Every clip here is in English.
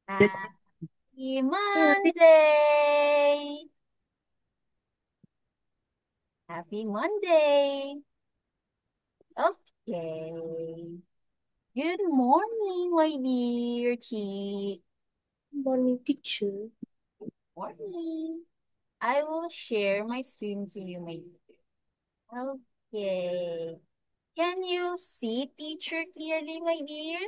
Happy Monday! Happy Monday! Okay. Good morning, my dear Chi. Morning, teacher. Morning. I will share my screen to you, my dear. Okay. Can you see teacher clearly, my dear?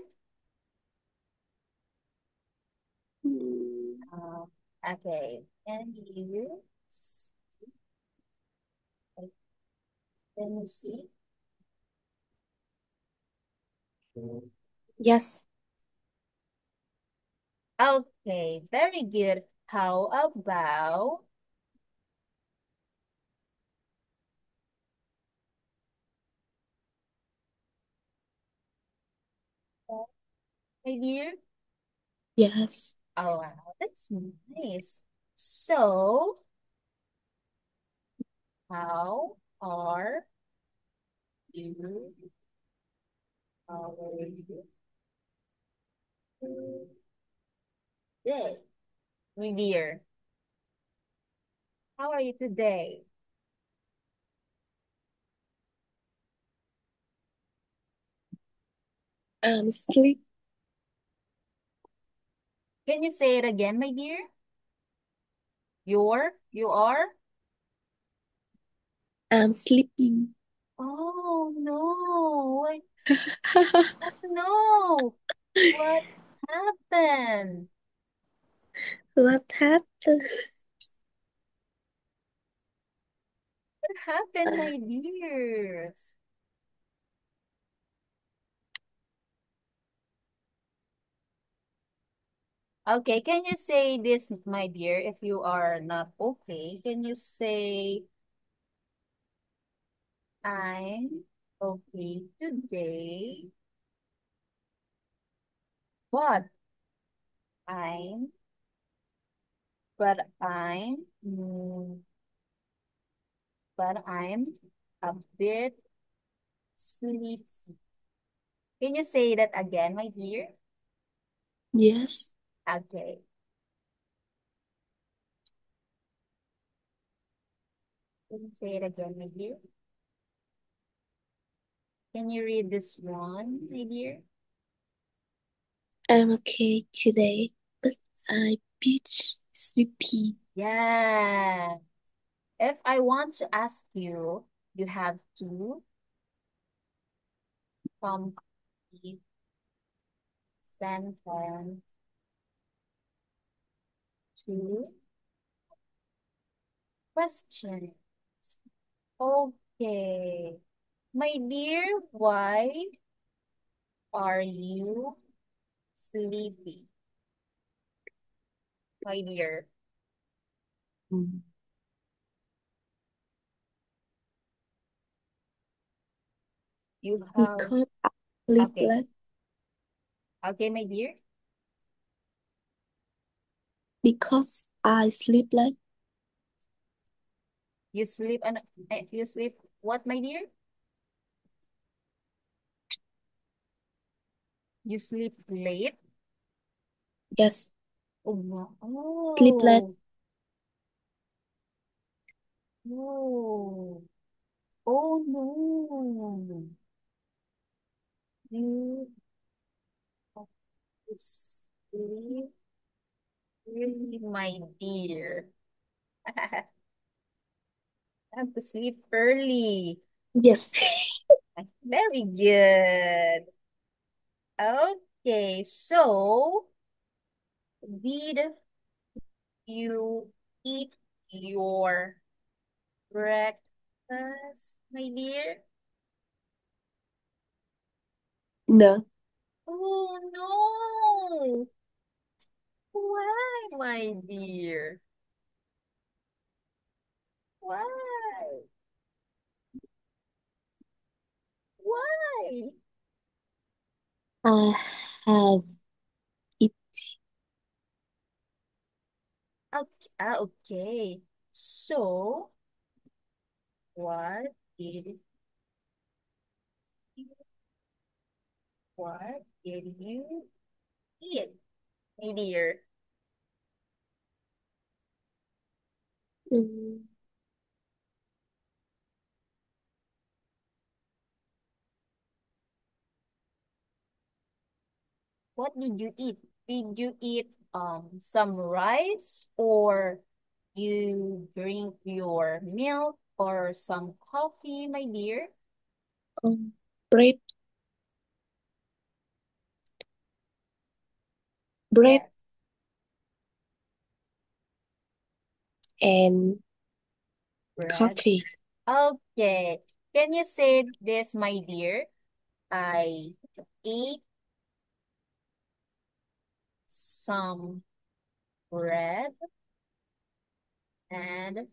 Hmm, Uh, okay. Can you see? Yes, Okay, very good. How about my dear? yes. Oh, wow, that's nice. So, how are you? How are you today? My dear, how are you today? Sleep. Can you say it again, my dear? You are? I'm sleepy. Oh, no. Oh, no. What happened? What happened? What happened, my dears? Okay, can you say this, my dear, if you are not okay? Can you say, I'm okay today, but I'm, but I'm, but I'm a bit sleepy. Can you say that again, my dear? Yes, Okay, can you say it again, my dear? Can you read this one, my dear? I'm okay today, but I'm bit sleepy. Yeah. If I want to ask you, you have to complete sentence to question. Okay. My dear, why are you sleepy? My dear, Hmm. you have, Because I sleep okay. late. Okay, my dear, Because I sleep late. you sleep and you sleep what, my dear? You sleep late? Yes, Oh, no. sleep late. Oh, oh, oh no. You have to sleep early, my dear. I have to sleep early. Yes. Very good. Okay, so did you eat your breakfast, my dear? No, Oh no! Why, my dear? Why? Why? I have it. Okay, okay. So, what did you, what did you eat? my dear? Mm, What did you eat? Did you eat some rice, or you drink your milk, or some coffee, my dear? um, bread, bread Yeah, and bread. coffee. Okay. Can you say this, my dear? I ate some bread and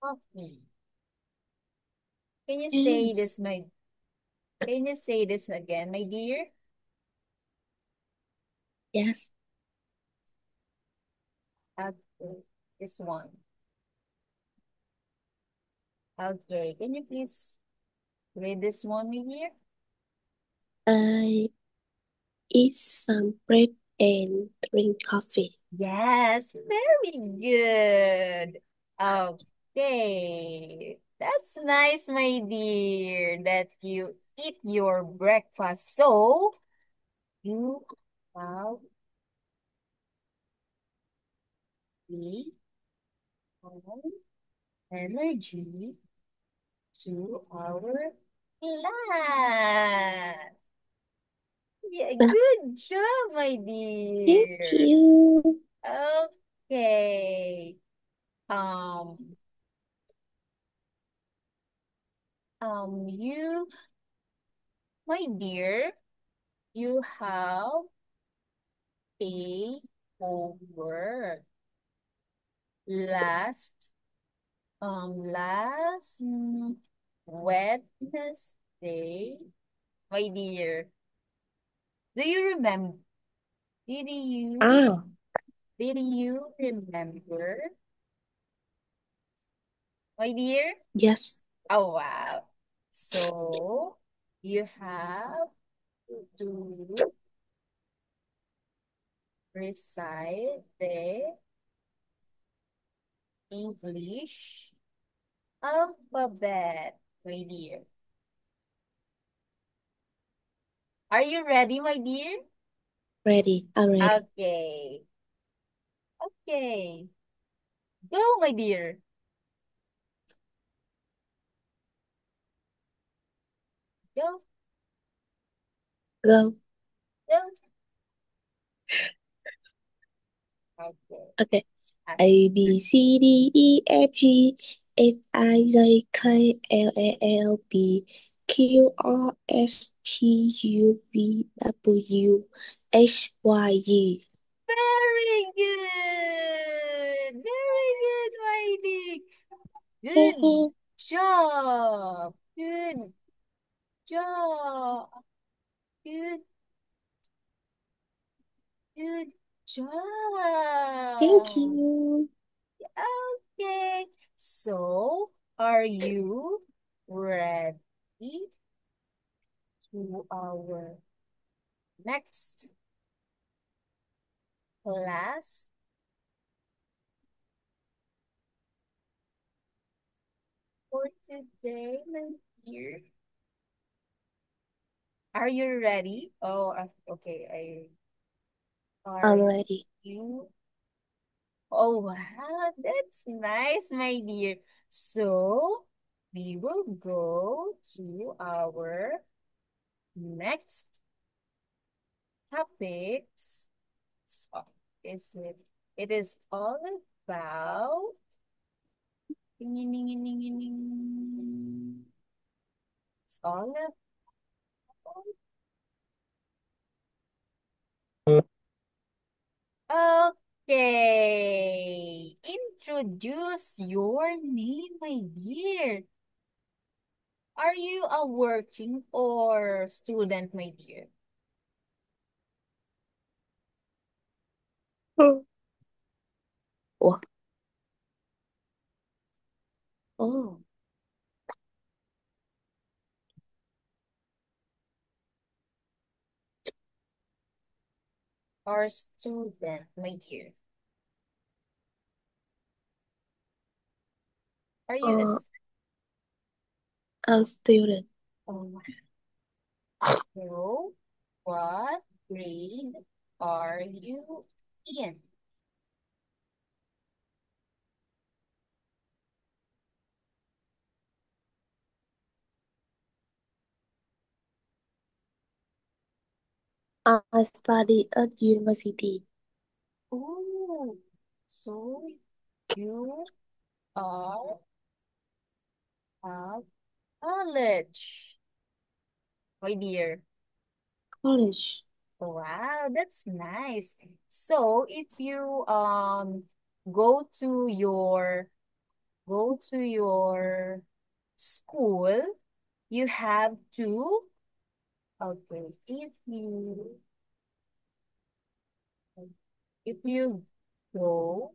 coffee. Can you say Yes. this, my Can you say this again, my dear? Yes. Okay, this one. Okay, can you please read this one, my dear? I eat some bread and drink coffee. Yes, very good. Okay, that's nice, my dear, that you eat your breakfast. So you have the energy to our class. Yeah, good job, my Thank dear. you. Okay. Um, you, my dear, you have a homework last, last Wednesday, my dear. Do you remember? Did you, Ah, did you remember, my dear? yes. Oh, wow. So you have to recite the English alphabet, my dear. Are you ready, my dear? Ready. I'm ready. Okay. Okay. Go, my dear. Go, Go. go. Okay. Okay. Uh, A B C D E F G H I J K L M N O P Q R S T U V W X Y Z. Very good. Very good, my dear. Good Hehe. job. Good job. Good, good Thank job. you. Okay. So, are you ready to our next class for today, my dear? Are you ready? Oh, okay. Are I'm ready. you? Oh, wow. That's nice, my dear. So, we will go to our next topics. So, is it? It is all about. Ding, ding, ding, ding, ding, ding. It's all about. Okay. Introduce your name, my dear. Are you a working or student, my dear? Oh, oh, oh. or student, my dear? Are you a Uh, I'm student. oh, so what grade are you in? I study at university. Oh, so you are at college, my dear. College. Wow, that's nice. So if you go to your go to your school, you have to okay, if you go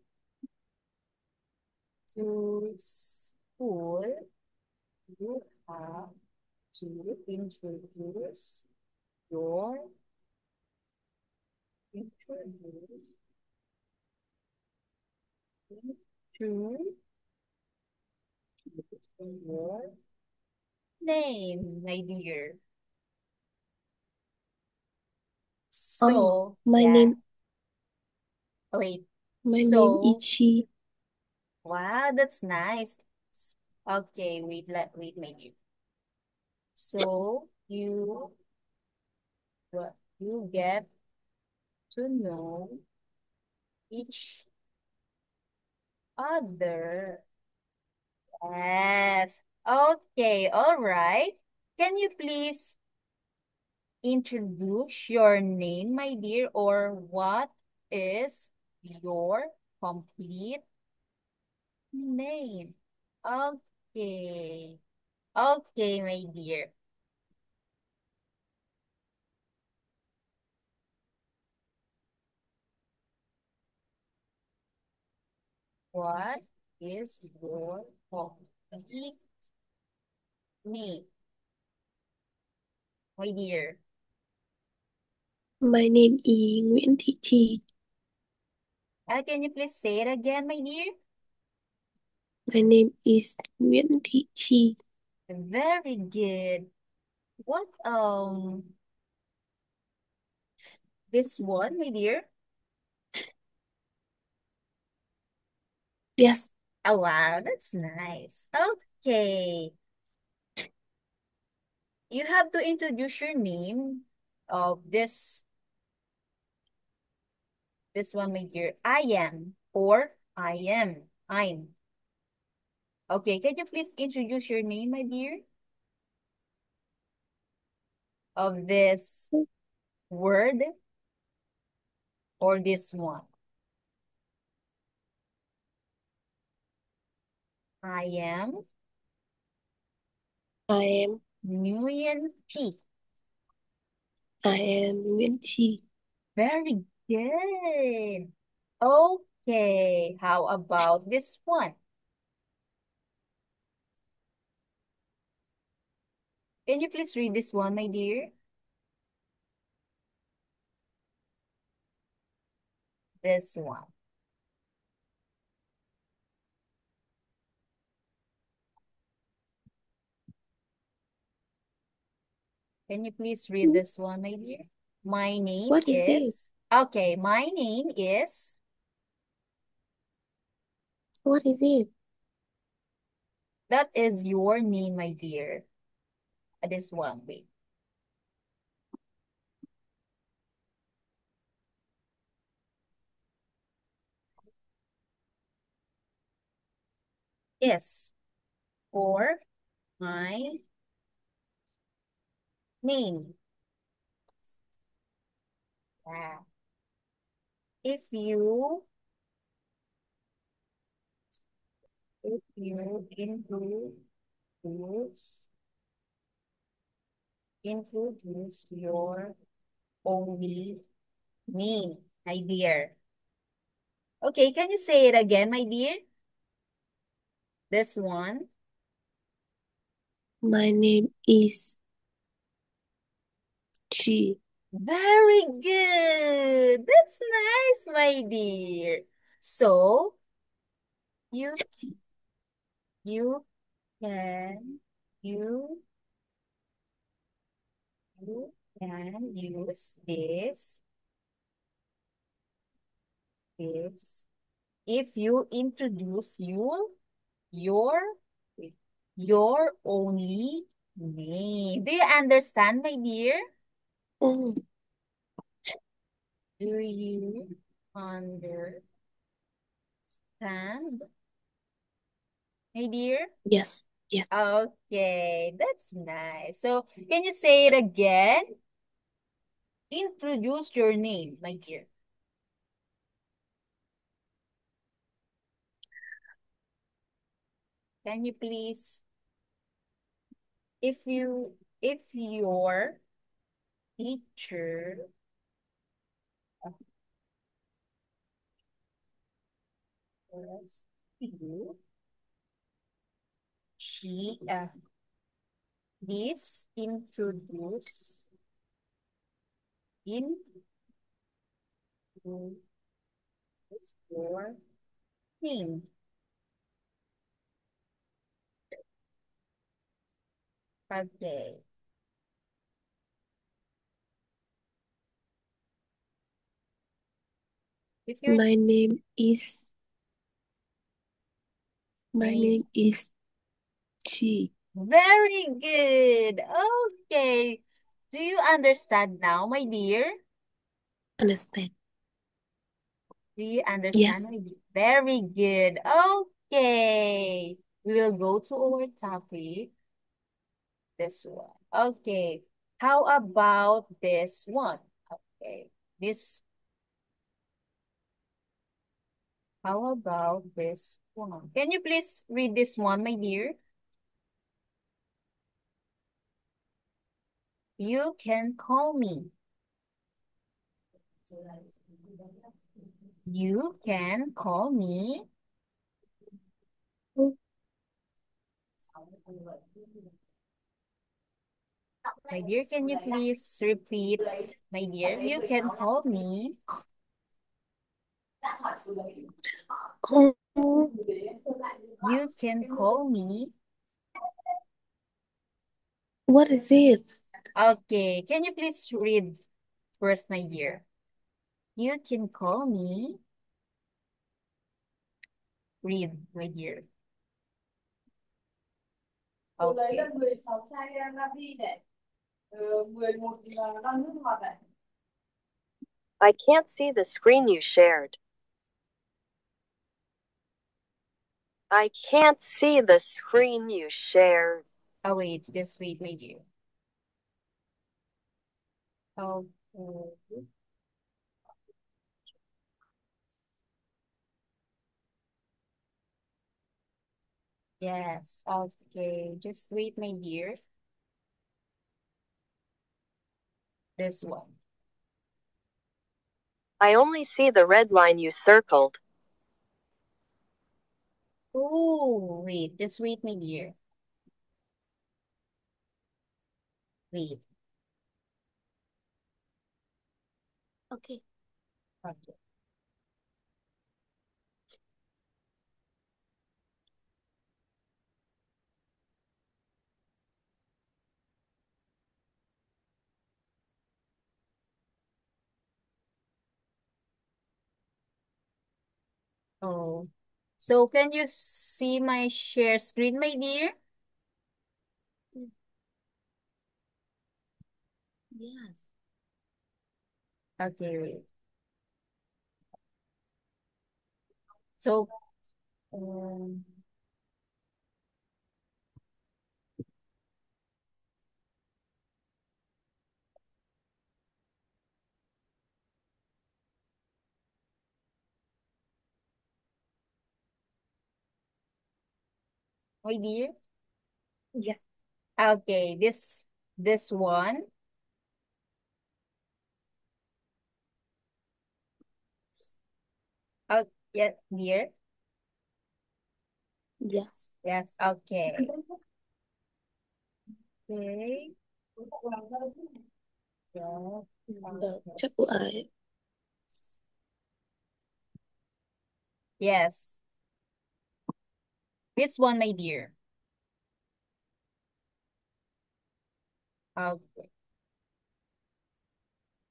to school, you have to your introduce introduce your name, my dear. Oh, So, yeah. Wait. my name is So, Chi. wow, that's nice. Okay, wait, my dear. So, you get to know each other. Yes. Okay, all right. Can you please introduce your name, my dear, or what is your complete name? Okay. Okay, my dear. What is your complete name, my dear? My name is Nguyễn Thị Chi. Can you please say it again, my dear? My name is Nguyễn Thị Chi. Very good. What this one, my dear? Yes, Oh wow, that's nice. Okay. You have to introduce your name of this one, my dear. I am or I am. I'm. Okay, can you please introduce your name, my dear? Of this word or this one? I am I am. Nguyen Thi. I am Nguyễn Chi. Very good. Okay, how about this one? Can you please read this one, my dear? This one. Can you please read this one, my dear? My name What is it? is, okay, my name is, What is it? that is your name, my dear. This one, wait. Is for my name. Yeah. If you, if you introduce your only name, my dear. Okay, can you say it again, my dear? This one. My name is Chi. Very good. That's nice, my dear. So you you can you you can use this if you introduce your your only name. Do you understand, my dear? Mm, Do you understand, my dear? yes, yes. Okay, that's nice. So, can you say it again? Introduce your name, my dear. Can you please, if your teacher asks you, she please introduce your name. Okay. If your My name is my name, name is Chi. very good. Okay. Do you understand now, my dear? Understand? Do you understand, Yes. my dear? Very good. Okay. We will go to our topic. This one. Okay. How about this one? Okay. This, how about this one? Can you please read this one, my dear? You can call me. You can call me. Mm, My dear, can you please repeat, my dear? You can call me. You can call me. what is it? Okay, can you please read first, my dear? You can call me. Read, my dear. Okay. I can't see the screen you shared. I can't see the screen you shared. Oh, wait, just wait, my dear. Okay. Yes, okay. Just wait, my dear. This one. I only see the red line you circled. Oh, wait, just wait, my dear. Wait. Okay. Okay. Oh. So can you see my share screen, my dear? Mm, yes. Okay, wait. So, um, my dear. Yes. Okay, this one. Oh, yeah, dear. Yes. Yes, okay. Okay. Yes. Chắc của ai? Yes. This one, my dear. Okay.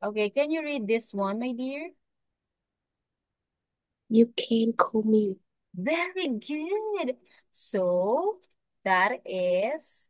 Okay, can you read this one, my dear? You can call me. Very good. So that is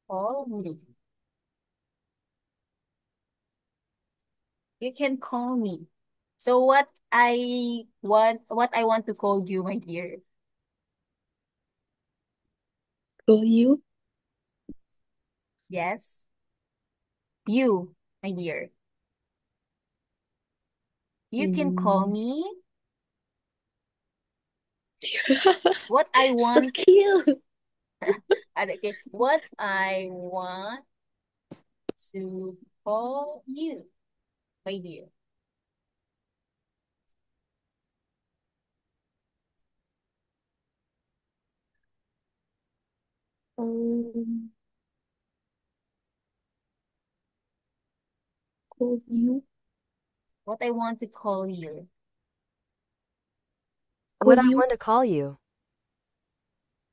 call me. You can call me. So what I want to call you, my dear? Call you? Yes. You, my dear. You can call Mm. me. What I So want, cute. okay, what I want to call you, my dear. Um, call you? What I want to call you. What Call I you? want to call you.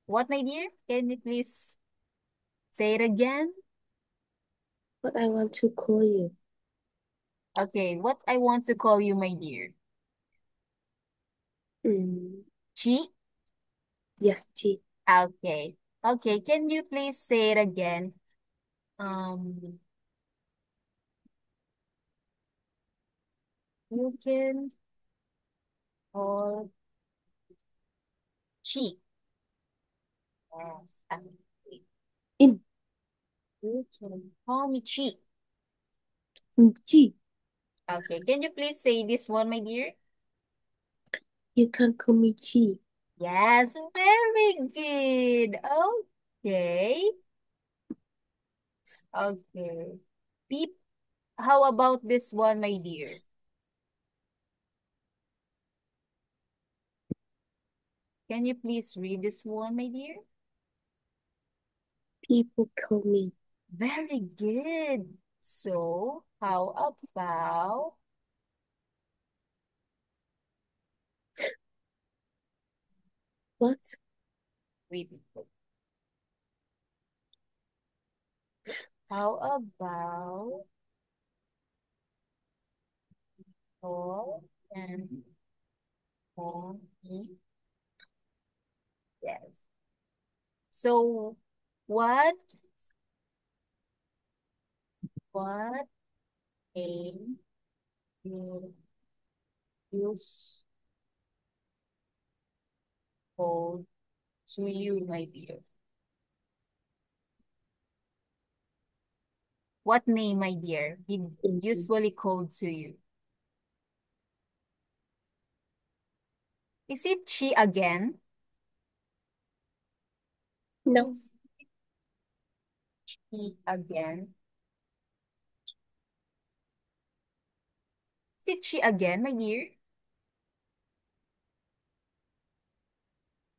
What, my dear? Can you please say it again? What I want to call you? Okay, what I want to call you, my dear. Mm. Chi? Yes, G. Okay. Okay, can you please say it again? Um, you can call Chi. Yes. In You can call me Chi. G. Okay, can you please say this one, my dear? You can call me G. Yes, very good. Okay. Okay. Peep, how about this one, my dear? Can you please read this one, my dear? People call me. Very good. So, how about What? wait, how about call and call me? Yes. So, what what name you use called to you, my dear? What name, my dear, he Mm. usually called to you? Is it she again? No, Is she again? Is it she again, my dear?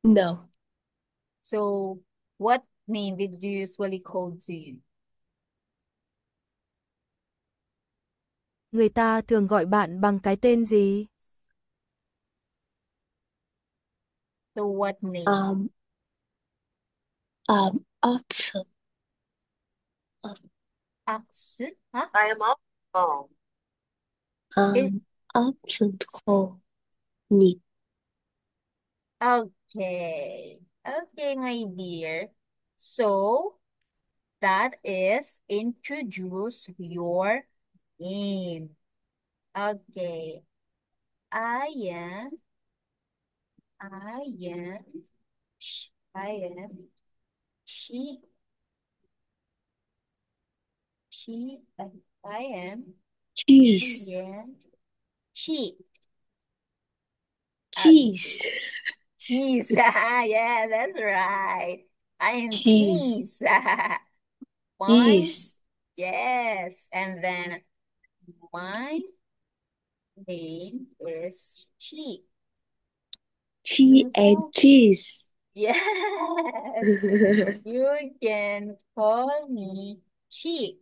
no. So, what name did you usually call to you? Người ta thường gọi bạn bằng cái tên gì? So, what name? Autumn. Aksu? Huh? I am off the phone. Okay. Autumn call me. Okay. Okay, my dear. So, that is introduce your name. Okay. I am, I am, I am, she, she, I am, Cheese. am, she. Cheese. Cheese. Yeah, that's right. I am Cheese. cheese. Mine, Cheese. yes. And then my name is Chi. Cheese and Info. cheese. Yes. You can call me Chi.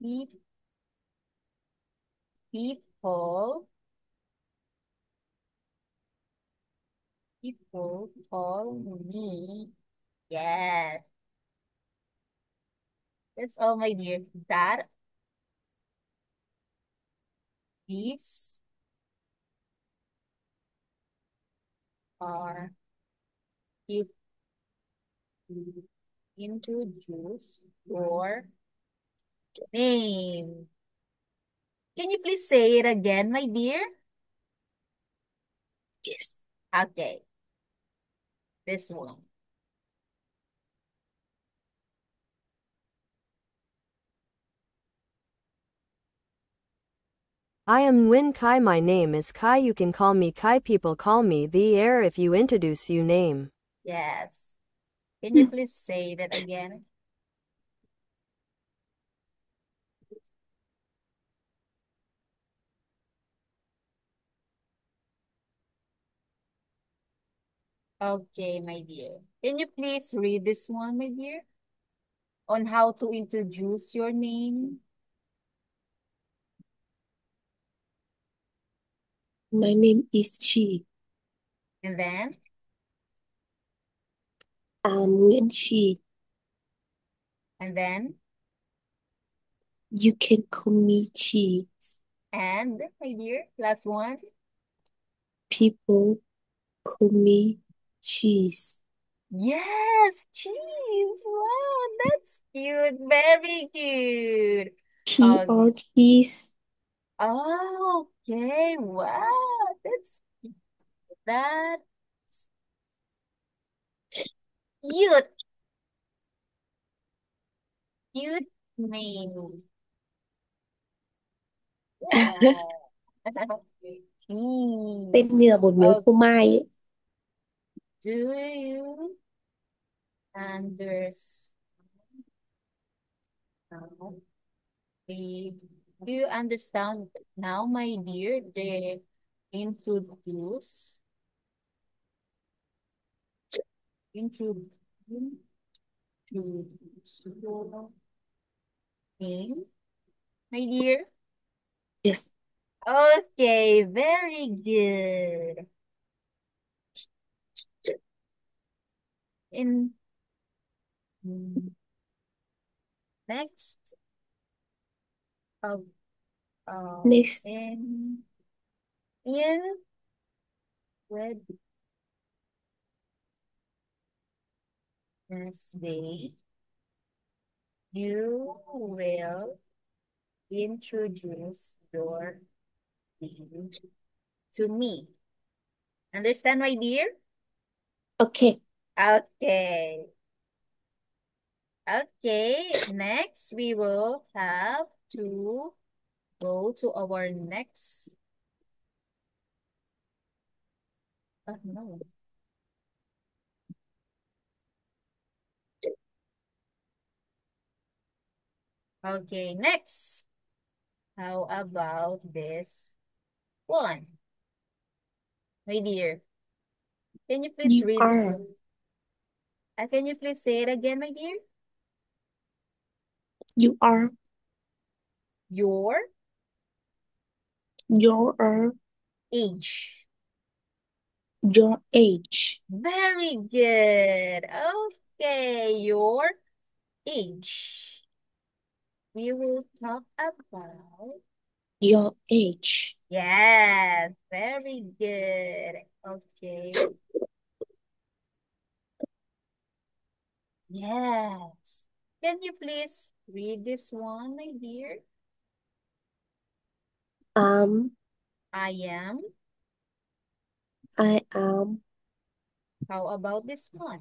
Pe- People, people call me. Yes. That's all, my dear. That is are if you introduce your name. Can you please say it again, my dear? Yes. Okay, this one. I am Nguyen Kai. My name is Kai. You can call me Kai. People call me the air if you introduce you name. Yes. Can you please say that again? Okay, my dear. Can you please read this one, my dear? On how to introduce your name. My name is Chi. And then, I'm Nguyễn Chi. and then, You can call me Chi. and, my dear, last one. People call me Cheese. Yes, cheese. Wow, that's cute. Very cute. TR cheese. Okay. Wow, that's cute. Cute name. Wow. Tên Cheese. như là một miếng Oh, phô mai ấy. do you understand? The, do you understand now, my dear, the introduce, introduce, introduce your name, my dear? Yes. Okay, very good. In next, uh, Next. in Wednesday, you will introduce your name to me. Understand, my dear? Okay. Okay. Okay, next we will have to go to our next. No. Okay, next. How about this one? My dear, can you please You read this are. one? Can you please say it again, my dear? You are. Your Your age. your age. Very good. Okay, your age. We will talk about. Your age. Yes, very good. Okay. Yes. Can you please read this one, my dear? I am. I am. How about this one?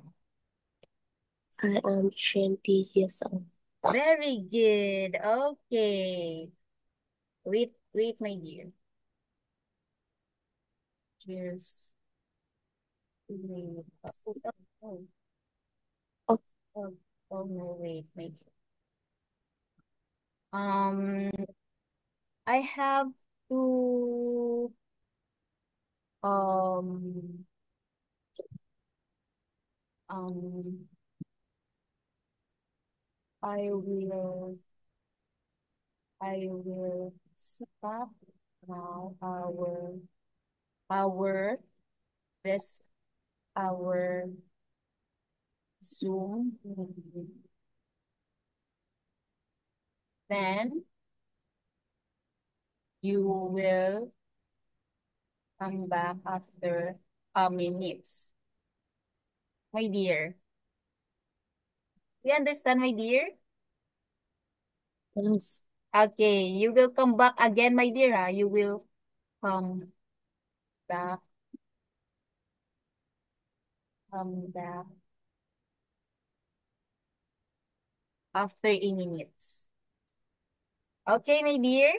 I am 20 years old. Very good. Okay. Wait, my dear. Just wait. Oh, oh, oh. Oh no, wait. Um, I have to um um I will stop now our this our Zoom meeting. Then you will come back after a minutes. My dear. You understand, my dear? Yes. Okay, you will come back again, my dear. You will come back, come back after a minutes. Okay, my dear?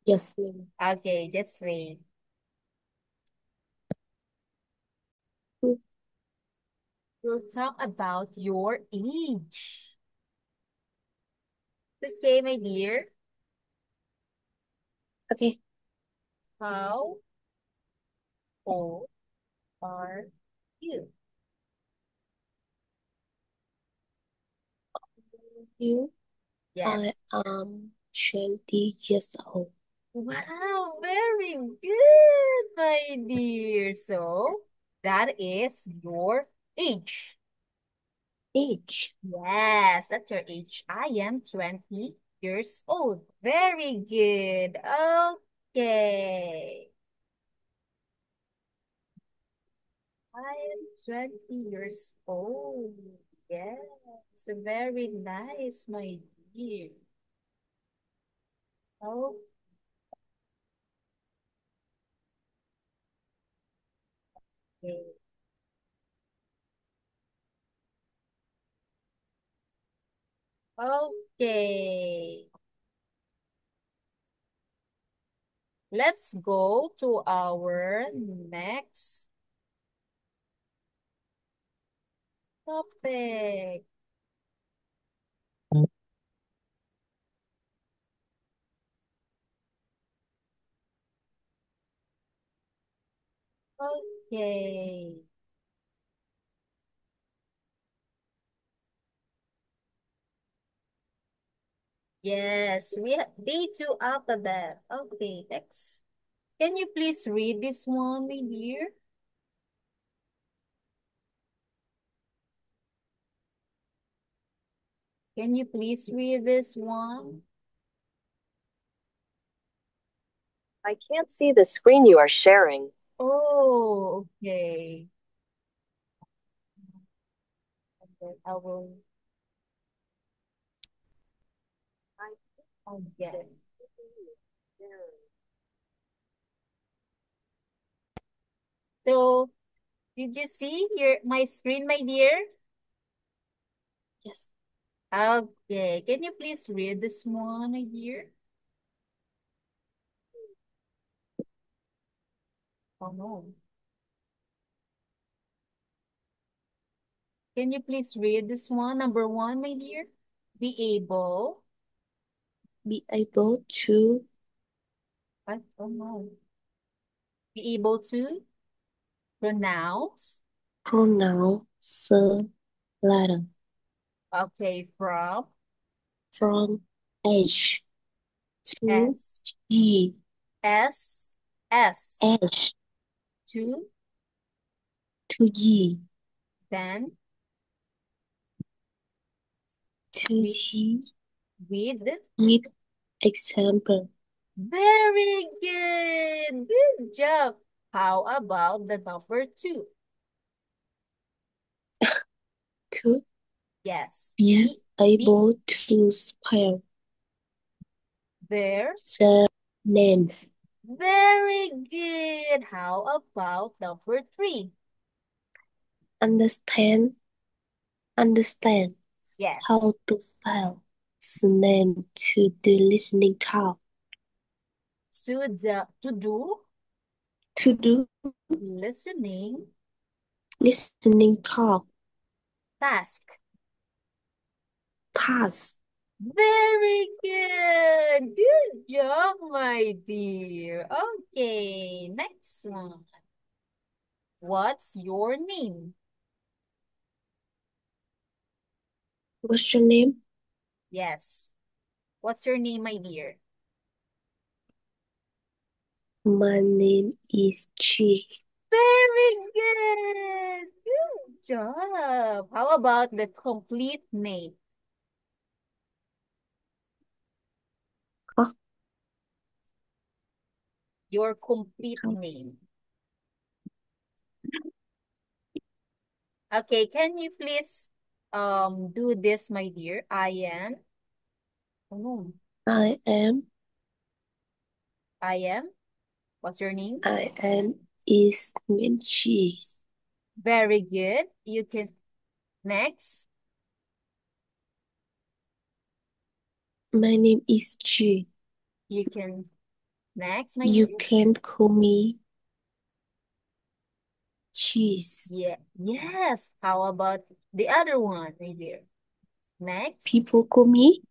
Yes, ma'am. Okay, just wait. Mm, We'll talk about your age. Okay, my dear. Okay. How old are you? You, I Yes. am 20 years old. Wow, very good, my dear. So, that is your age. Age. Yes, that's your age. I am 20 years old. Very good. Okay. I am 20 years old. Yes, very nice, my dear. Okay. Okay. Let's go to our next topic. Okay. Yes, we have D2 alphabet. Okay, next. Can you please read this one, my dear? Can you please read this one? I can't see the screen you are sharing. Oh, okay. Okay, I will. Oh, yes. So, did you see my screen, my dear? Yes. Okay. Can you please read this one, my dear? Oh no. Can you please read this one? Number one, my dear. Be able. Be able to Oh no. Be able to pronounce. pronounce the letter Okay, from from H to S. G. S. S. H To. to G. Then To with, G. with. With example. Very good. Good job. How about the number two? To Yes. be Be able to spell there. the names. Very good. How about number three? Understand Yes. how to spell the name to the listening talk. To do To do listening listening talk. task. task. Very good. Good job, my dear. Okay, next one. What's your name? What's your name? Yes. What's your name, my dear? My name is Chi. Very good. Good job. How about the complete name? Huh? Your complete name. Okay, can you please do this, my dear? I am. Oh, I am. I am. What's your name? I am is Nguyễn Chi. Very good. You can next. My name is Chi. You can next, my You dear. can call me Cheese. Yeah. Yes. How about the other one, my dear? Next. People call me.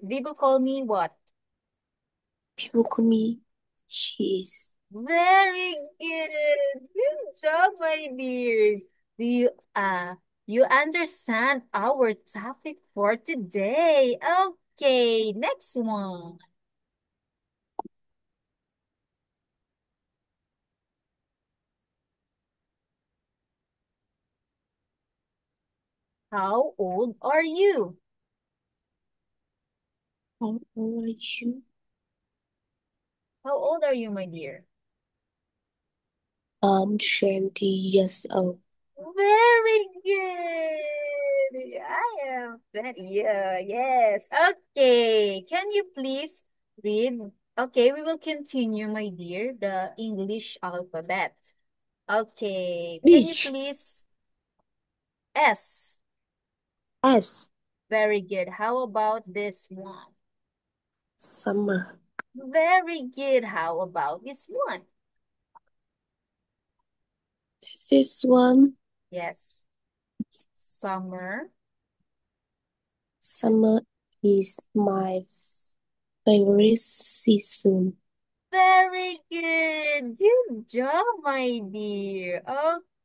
People call me what? People call me Cheese. Very good. Good job, my dear. Do you understand our topic for today? Okay, next one. How old are you? How old are you? How old are you, my dear? 20 years old. Very good. I am very yes. Okay. Can you please read? Okay, we will continue, my dear, the English alphabet. Okay. Can you Beach. please S? S. Very good. How about this one? Summer. Very good. How about this one? This one. Yes. Summer. Summer is my favorite season. Very good. Good job, my dear.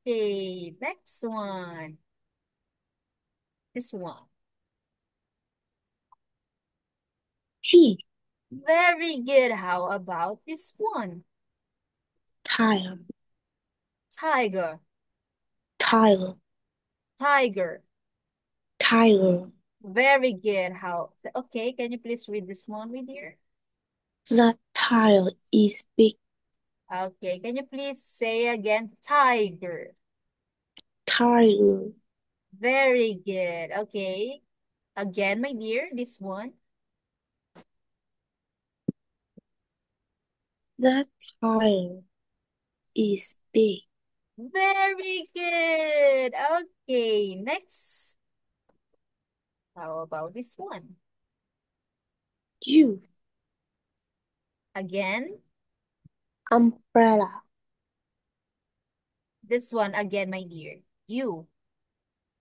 Okay, next one. This one. Tea. Very good. How about this one? Tire. Tiger. Tire. Tiger. Tiger. Very good. Okay, can you please read this one, my dear? The tire is big. Okay, can you please say again? Tiger. Tiger. Very good. Okay. Again, my dear, this one. The tire is big. Very good. Okay, next. How about this one? You. Again, Umbrella. this one again, my dear. You.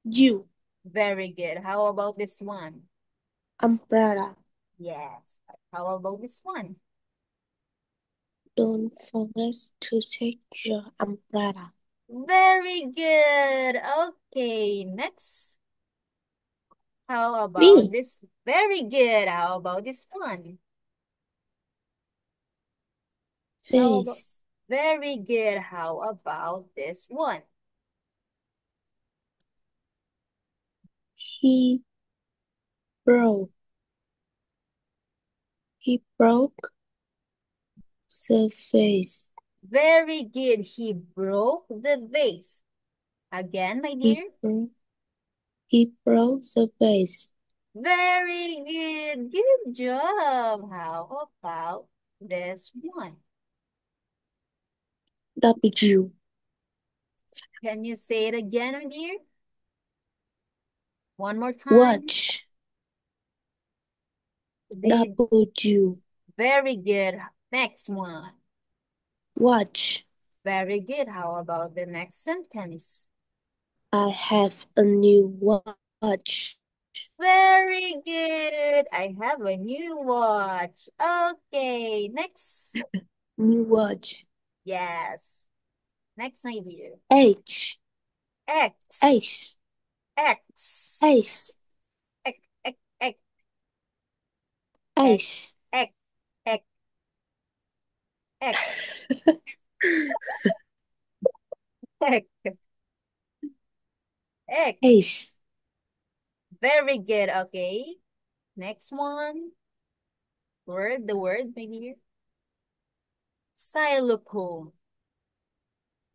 You. Very good. How about this one? Umbrella. Yes. How about this one? Don't forget to take your umbrella. Very good. Okay, next. How about V. this? Very good. How about this one? How about Face. very good. How about this one? He broke. He broke the vase. Very good. He broke the vase. Again, my He dear. broke. He broke the vase. Very good. Good job. How about this one? W. Can you say it again, my dear? One more time. Watch. The W. very good. Next one. Watch. Very good. How about the next sentence? I have a new watch. Very good. I have a new watch. Okay, next. New watch. Yes. Next, my dear. H. X. H. X. H. X. X. X. H. X. X. X. X. X. H. Very good. Okay. Next one. The word, my dear. Xylophone.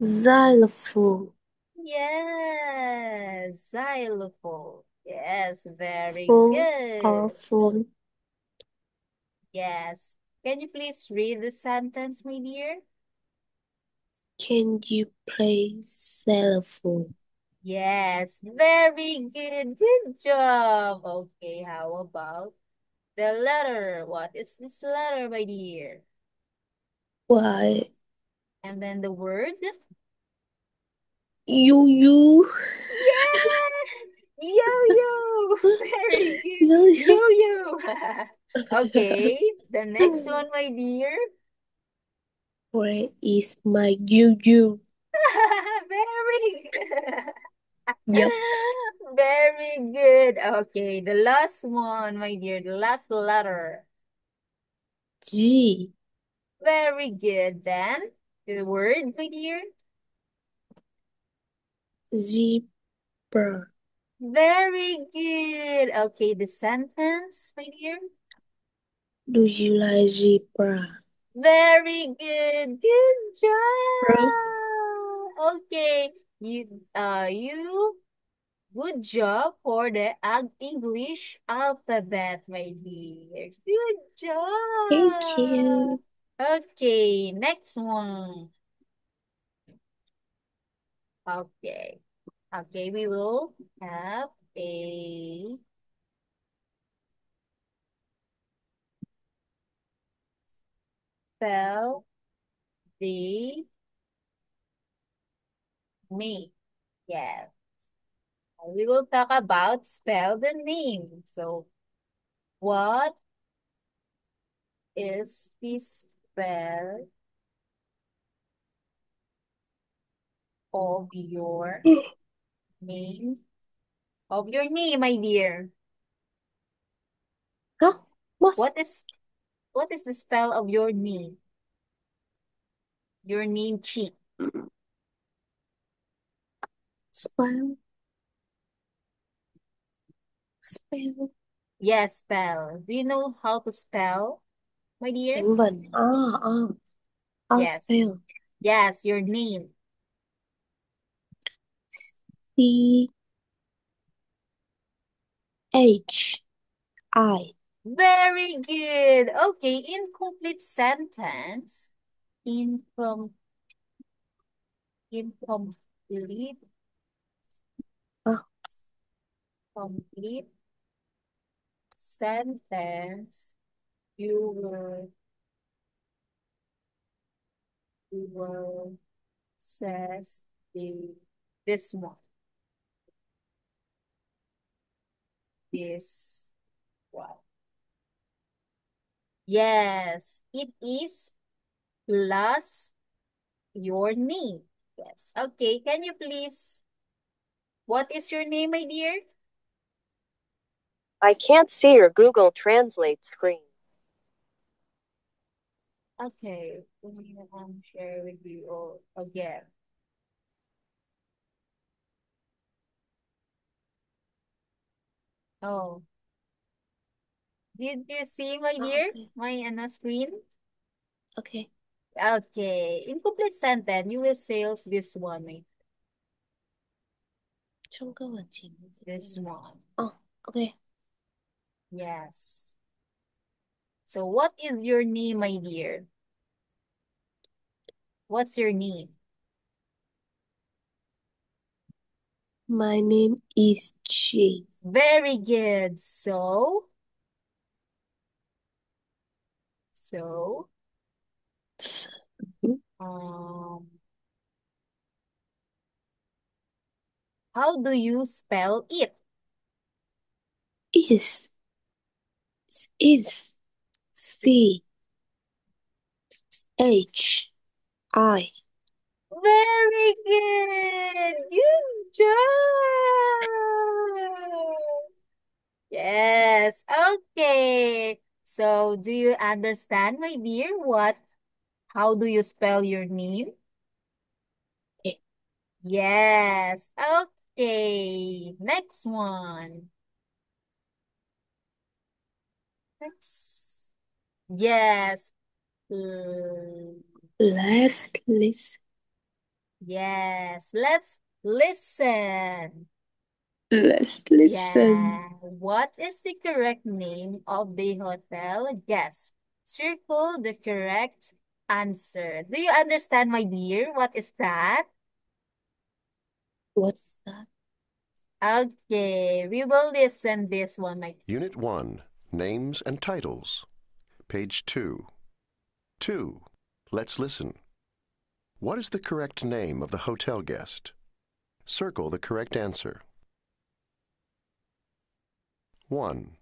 Xylophone. Yes, xylophone. Yes, very Phone or good. phone. Yes. Can you please read the sentence, my dear? Can you play xylophone? Yes, very good. Good job. Okay, how about the letter? What is this letter, my dear? Why? And then the word? You. Yeah! Yo-yo! Very good. Yo. Yo-yo! Okay, the next one, my dear. Where is my you? Very good. Yep. Very good. Okay, the last one, my dear, the last letter. G. Very good. Then, the word, my dear. Zebra. Very good. Okay, the sentence, my dear. Do you like zebra? Very good. Good Bro. job. Okay, you good job for the English alphabet, my dear. Good Thank job. you. Okay, next one. Okay. Okay, we will have a spell the name. Yes. We will talk about spell the name. So, what is the spell of your name? Of your name, my dear. Huh? What? What is the spell of your name? Your name, Chi. Spell. Spell. Yes, spell. Do you know how to spell, my dear? Tiếng Vần. Yes. Spell. Yes, your name. C. H. I. Very good. Okay, incomplete sentence. Incomplete. Ah. Complete sentence. You will says this one. This one. Yes, it is plus your name. Yes. Okay, can you please, what is your name, my dear? I can't see your Google Translate screen. Okay, let me share with you all again. Oh, did you see, my dear, Okay. my screen? Okay. Okay, incomplete sentence, you will sales this one, my Trong câu hỏi chính. this one. Okay. Yes. So what is your name, my dear? What's your name? My name is Chi. Very good. So, um, how do you spell it? is C H I. Very good. Good job. Yes. Okay. So, do you understand, my dear, how do you spell your name? Okay. Yes. Okay. Next one. Next. Yes. Mm, Let's listen. yes. Let's listen. Let's listen. Yeah. What is the correct name of the hotel? Yes. Circle the correct answer. Do you understand, my dear? What is that? What's that? Okay, we will listen this one, my Unit 1, Names and Titles. Page 2. 2. Let's listen. What is the correct name of the hotel guest? Circle the correct answer. 1.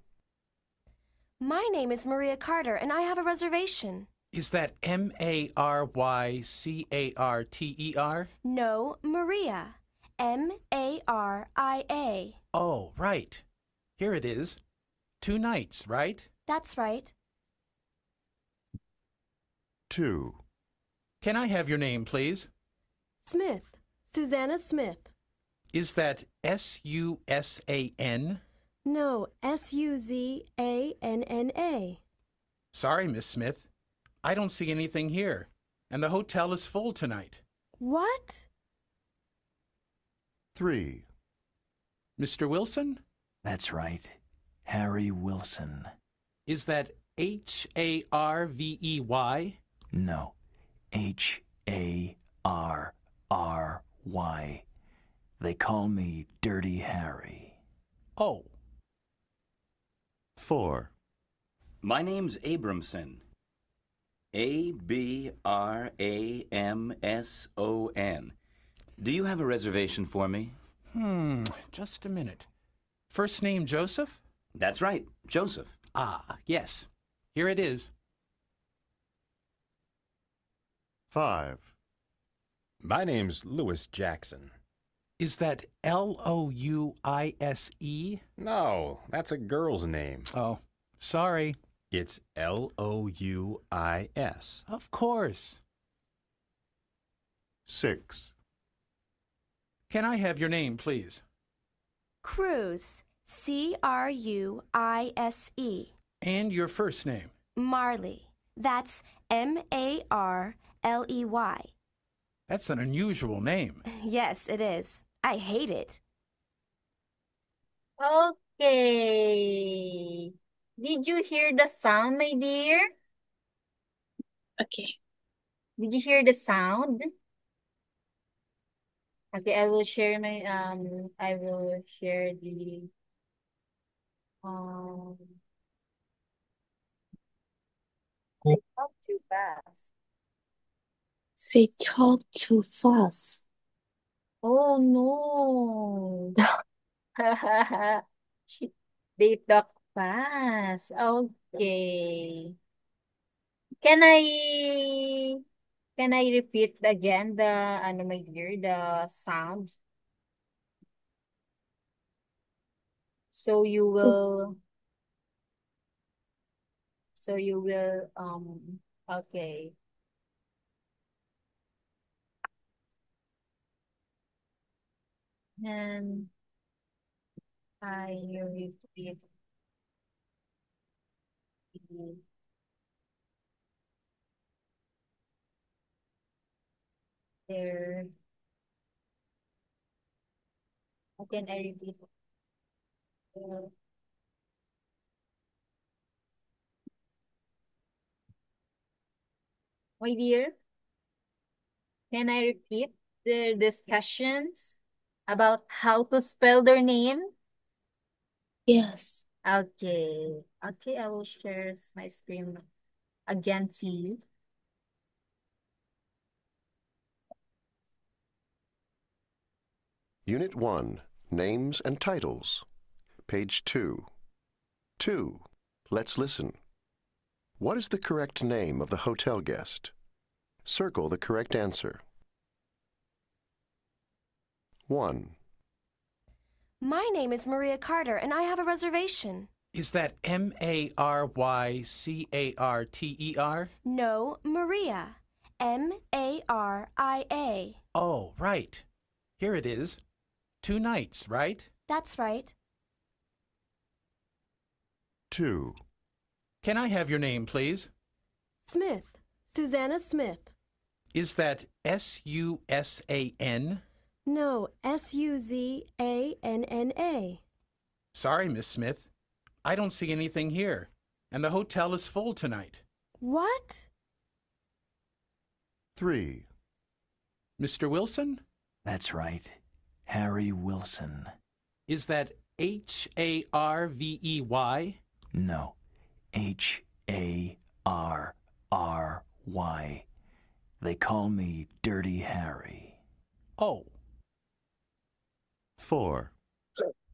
My name is Maria Carter, and I have a reservation. Is that Marycarter? No, Maria. Maria. Oh, right. Here it is. 2 nights, right? That's right. 2. Can I have your name, please? Smith. Susanna Smith. Is that Susan? No, Suzanna. Sorry, Miss Smith. I don't see anything here, and the hotel is full tonight. What? 3. Mr. Wilson? That's right. Harry Wilson. Is that Harvey? No. Harry. They call me Dirty Harry. Oh, 4. My name's Abramson. Abramson. Do you have a reservation for me? just a minute. First name Joseph? That's right, Joseph. Ah, yes. Here it is. 5. My name's Louis Jackson. Is that Louise? No, that's a girl's name. Oh, sorry. It's Louis. Of course. 6. Can I have your name, please? Cruz. Cruise. And your first name? Marley. That's Marley. That's an unusual name. Yes, it is. I hate it. Okay. Did you hear the sound, my dear? Okay. Did you hear the sound? Okay, I will share the um not too fast. They talk too fast. Oh no. They talk fast. Okay. Can I repeat again my dear, the sound? So you will okay. And I repeat the there. Again, I repeat. My dear, can I repeat the discussions about how to spell their name? Yes. Okay. Okay, I will share my screen again to you. Unit 1, Names and Titles. Page 2. 2. Let's listen. What is the correct name of the hotel guest? Circle the correct answer. 1. My name is Maria Carter, and I have a reservation. Is that Mayrycarter? No, Maria. Maria. Oh, right. Here it is. 2 nights, right? That's right. 2. Can I have your name, please? Smith. Susanna Smith. Is that Susan? No, Suzanna. Sorry, Miss Smith. I don't see anything here, and the hotel is full tonight. What? 3. Mr. Wilson? That's right. Harry Wilson. Is that Harvey? No. Harry. They call me Dirty Harry. Oh. 4.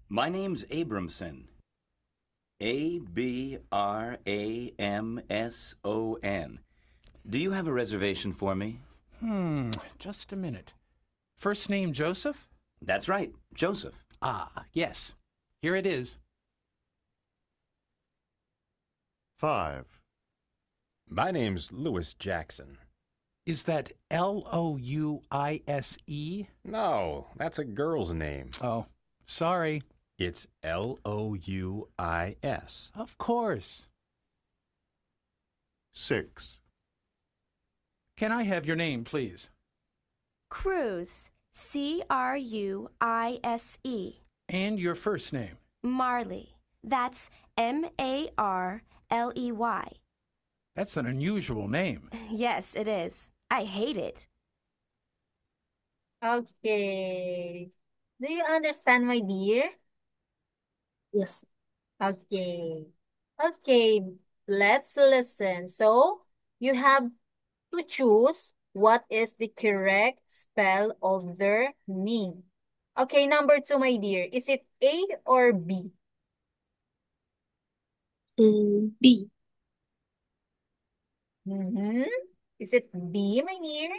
My name's Abramson. Abramson. Do you have a reservation for me? Just a minute. First name Joseph? That's right, Joseph. Ah, yes. Here it is. 5. My name's Louis Jackson. Is that Louise? No, that's a girl's name. Oh, sorry. It's Louis. Of course. 6. Can I have your name, please? Cruz. Cruise. And your first name? Marley. That's Marley. That's an unusual name. Yes, it is. I hate it. Okay. Do you understand, my dear? Yes. Okay. Okay, let's listen. So, you have to choose what is the correct spell of their name. Okay, number 2, my dear. Is it A or B? B. Is it B, my dear?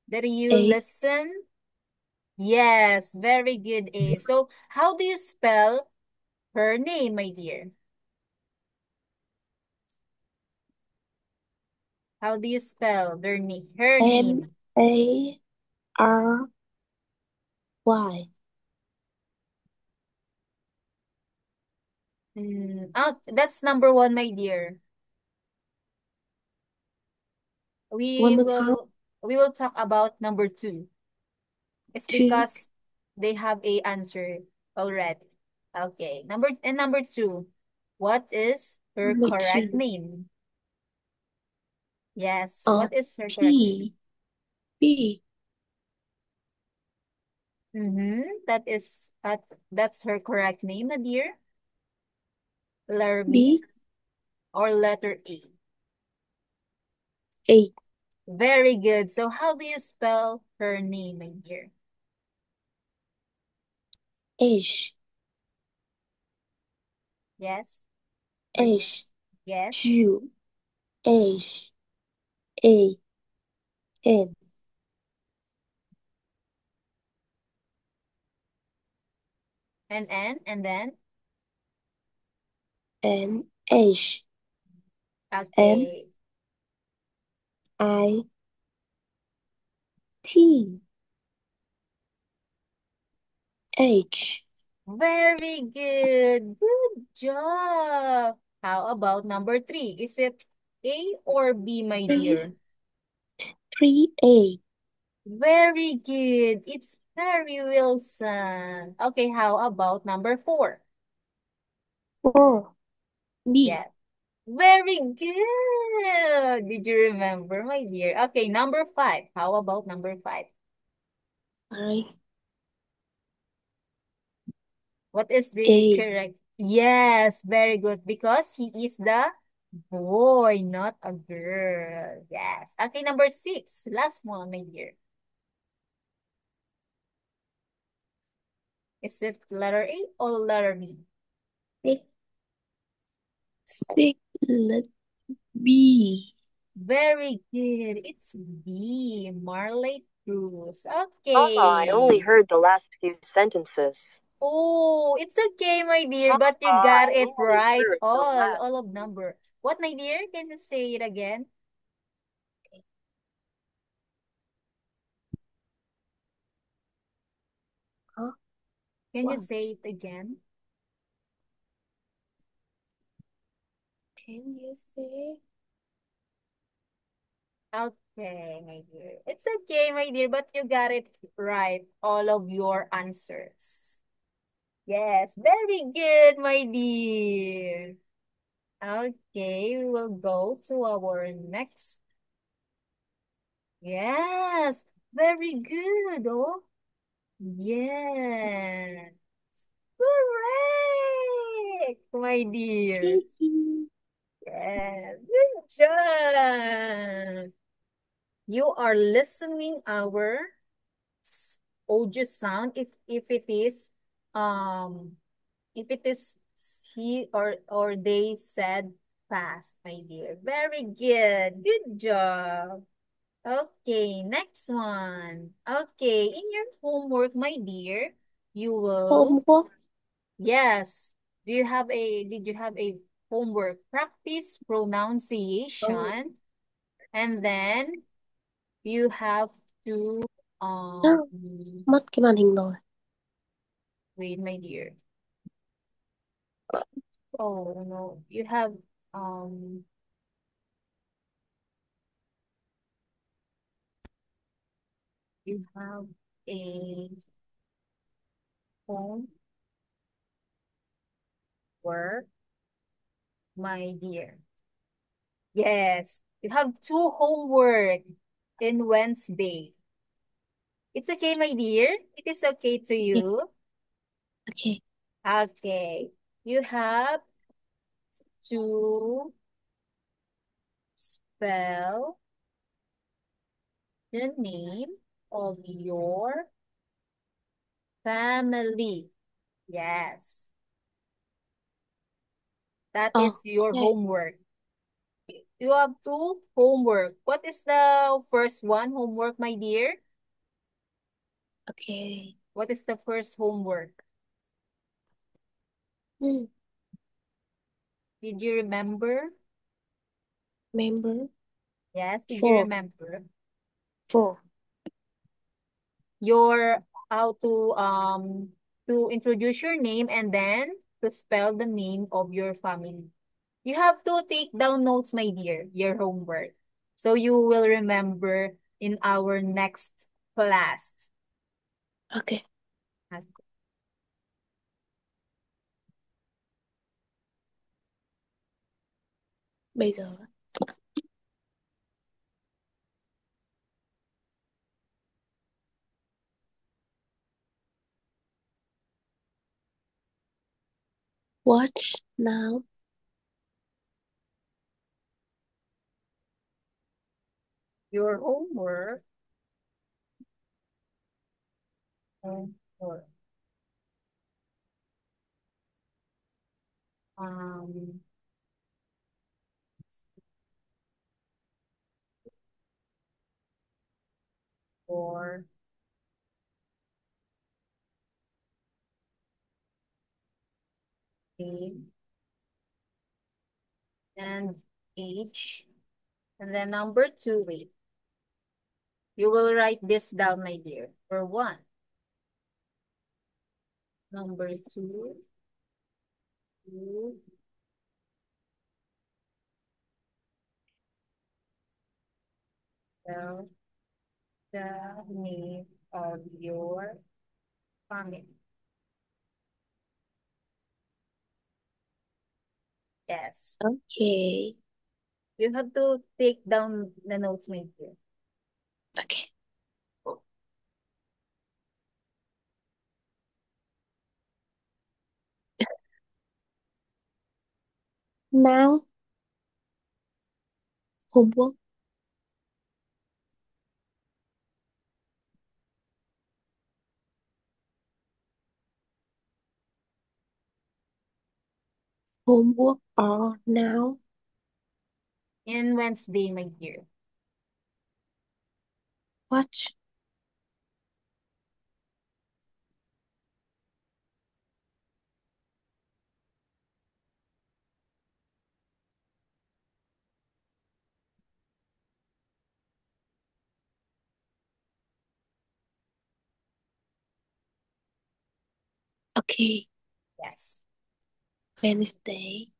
Did you A. listen? Yes, very good, A. So, how do you spell her name, my dear? How do you spell her name? Mary. Oh, that's number 1, my dear. One more time. We will talk about number 2. It's 2. because they have a answer already. Okay, number 2. What is her Number correct 2. name? Yes, what is her correct name? B. That's her correct name, my dear. Letter B or letter A? A. Very good. So how do you spell her name, my dear? H. Yes. H. Yes. U. H. A. N. And N, and then? N. H. Okay. I. T. H. Very good. Good job. How about number 3? Is it A or B, my dear? 3A. Very good. It's Harry Wilson. Okay, how about number 4? 4. B. Yeah. Very good. Did you remember, my dear? Okay, number 5. How about number 5? I. What is the A. correct? Yes, very good. Because he is the boy, not a girl. Yes. Okay, number 6. Last one, my dear. Is it letter A or letter B? B. Very good. It's B. Marley Cruz. I only Okay. heard the last few sentences. Oh, it's okay, my dear, but you got I it only right. heard the All last. of number. What, my dear? Can you say it again? Huh? Can you What? say it again? Can you say? Okay, my dear. It's okay, my dear, but you got it right. All of your answers. Yes, very good, my dear. Okay, we will go to our next. Yes, very good. Oh, yes. Correct, my dear. Thank you. Yes, good job. You are listening our audio sound um if it is he or they said fast, my dear. Very good. Good job. Okay, next one. Okay, in your homework, my dear, you will, Homework. yes. Did you have a homework? Practice Oh, pronunciation, and then you have to, no. Mất cái màn hình rồi. wait, my dear. Oh, no. Um, you have a homework, my dear. Yes, you have two homework in Wednesday. It's okay, my dear. It is okay to Okay. you. Okay. Okay. You have to spell the name of your family. Yes, that Oh, is your okay. homework. You have two homework. What is the first one homework, my dear? Okay. What is the first homework? Hmm. Did you remember? Remember? Yes, did you 4. remember? 4. Your how to introduce your name and then to spell the name of your family. You have to take down notes, my dear, your homework. So you will remember in our next class. Okay. Bây giờ watch now. Your homework. Homework. Um, for name and age. And then number two, wait. You will write this down, my dear. For one. Number two. Two. Spell the name of your family. Yes. Okay. You have to take down the notes, my dear. Okay. Now homework. Homework or now? In Wednesday, my dear. Watch. Okay, Yes. Wednesday.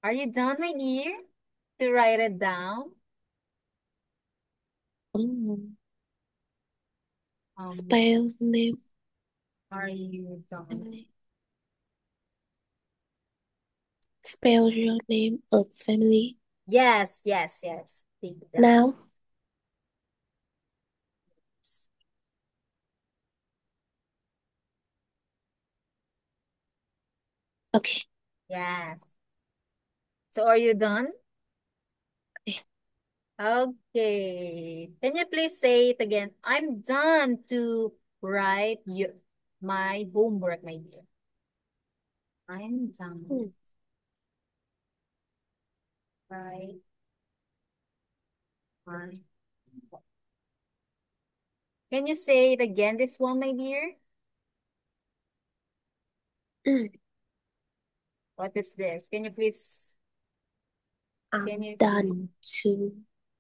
Are you done, my dear? To write it down? Spells name. Are you done? Family. Spell your name of family. Yes, yes, yes. Take it down. Now. Okay. Yes. So are you done? Okay. Okay. Can you please say it again? I'm done to write my homework, my dear. I'm done. Right. Can you say it again, this one, my dear? What is this? Can you please? I'm done to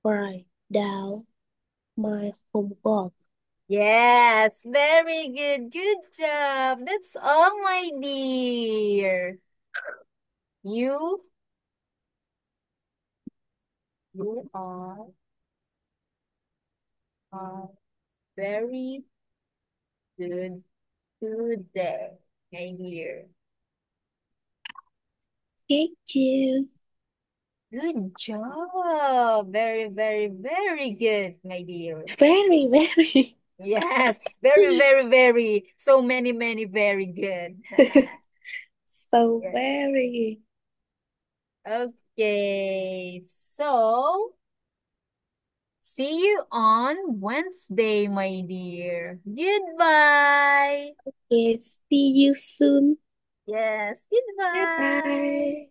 write down my homework. Yes, very good. Good job. That's all, my dear. You are very good today, my dear. Thank you. Good job. Very, very, very good, my dear. Very, very. Yes, very, very, very. So many, many, very good. So Yes. very. Okay, so see you on Wednesday, my dear. Goodbye. Okay, see you soon. Yes, goodbye. Bye-bye.